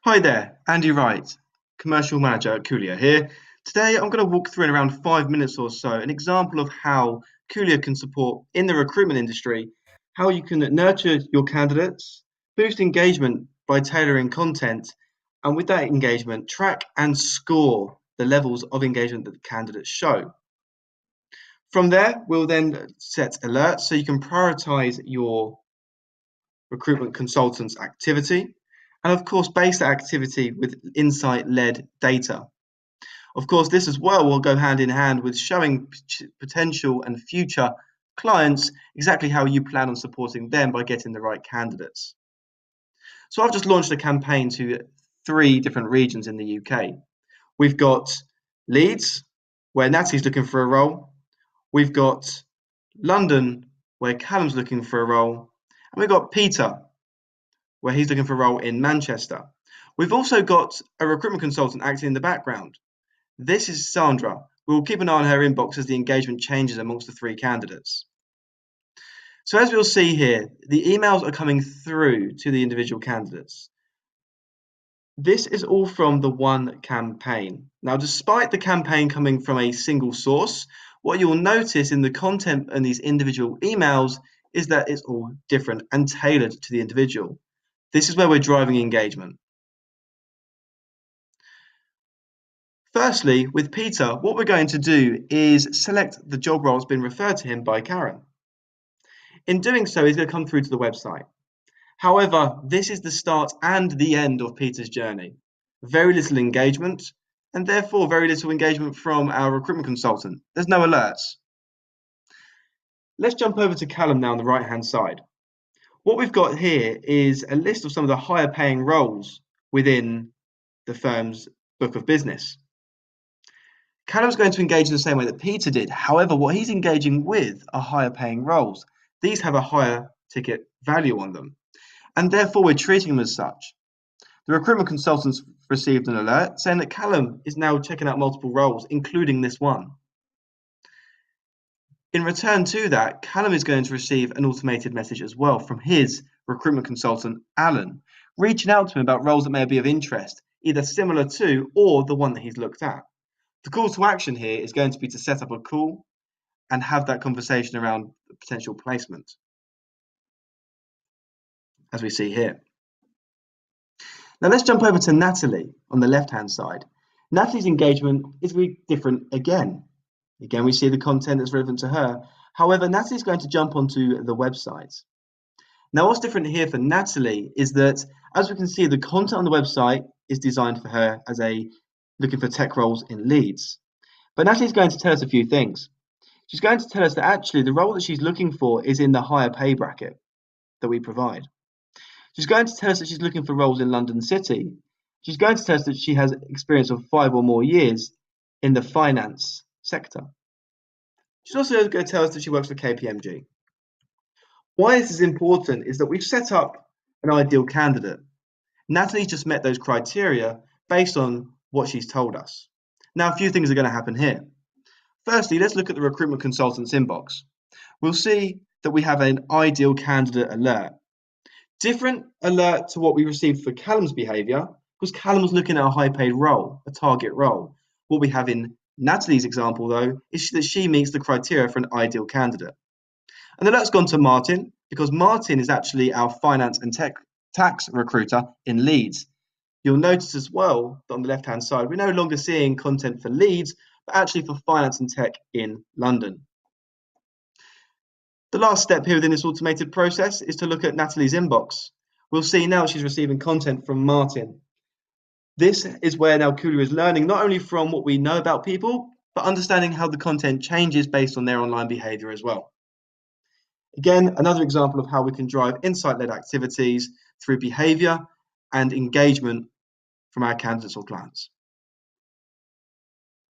Hi there, Andy Wright, Commercial Manager at Kulea here. Today I'm going to walk through in around 5 minutes or so an example of how Kulea can support in the recruitment industry, how you can nurture your candidates, boost engagement by tailoring content, and with that engagement, track and score the levels of engagement that the candidates show. From there, we'll then set alerts so you can prioritize your recruitment consultant's activity, and of course, base that activity with insight-led data. Of course, this as well will go hand in hand with showing potential and future clients exactly how you plan on supporting them by getting the right candidates. So I've just launched a campaign to 3 different regions in the UK. We've got Leeds, where Natalie's looking for a role. We've got London, where Callum's looking for a role. And we've got Peter, where he's looking for a role in Manchester. We've also got a recruitment consultant acting in the background. This is Sandra. We'll keep an eye on her inbox as the engagement changes amongst the 3 candidates. So as we'll see here, the emails are coming through to the individual candidates. This is all from the one campaign. Now, despite the campaign coming from a single source, what you'll notice in the content and these individual emails is that it's all different and tailored to the individual. This is where we're driving engagement. Firstly, with Peter, what we're going to do is select the job role that's been referred to him by Karen. In doing so, he's going to come through to the website. However, this is the start and the end of Peter's journey. Very little engagement, and therefore very little engagement from our recruitment consultant. There's no alerts. Let's jump over to Callum now on the right-hand side. What we've got here is a list of some of the higher paying roles within the firm's book of business. Callum's going to engage in the same way that Peter did. However, what he's engaging with are higher paying roles. These have a higher ticket value on them, and therefore we're treating them as such. The recruitment consultants received an alert saying that Callum is now checking out multiple roles, including this one. In return to that, Callum is going to receive an automated message as well from his recruitment consultant, Alan, reaching out to him about roles that may be of interest, either similar to or the one that he's looked at. The call to action here is going to be to set up a call and have that conversation around potential placement, as we see here. Now let's jump over to Natalie on the left-hand side. Natalie's engagement is really different again. Again, we see the content that's relevant to her. However, Natalie's going to jump onto the website. Now, what's different here for Natalie is that, as we can see, the content on the website is designed for her as looking for tech roles in Leeds. But Natalie's going to tell us a few things. She's going to tell us that actually the role that she's looking for is in the higher pay bracket that we provide. She's going to tell us that she's looking for roles in London City. She's going to tell us that she has experience of 5 or more years in the finance sector. She's also going to tell us that she works for KPMG. Why this is important is that we've set up an ideal candidate. Natalie's just met those criteria based on what she's told us. Now, a few things are going to happen here. Firstly, let's look at the recruitment consultant's inbox. We'll see that we have an ideal candidate alert. Different alert to what we received for Callum's behaviour, because Callum was looking at a high paid role, a target role. What we have in Natalie's example, though, is that she meets the criteria for an ideal candidate. And the alert's gone to Martin, because Martin is actually our finance and tax recruiter in Leeds. You'll notice as well that on the left-hand side, we're no longer seeing content for Leeds, but actually for finance and tech in London. The last step here within this automated process is to look at Natalie's inbox. We'll see now she's receiving content from Martin. This is where now Kulea is learning not only from what we know about people, but understanding how the content changes based on their online behavior as well. Again, another example of how we can drive insight-led activities through behavior and engagement from our candidates or clients.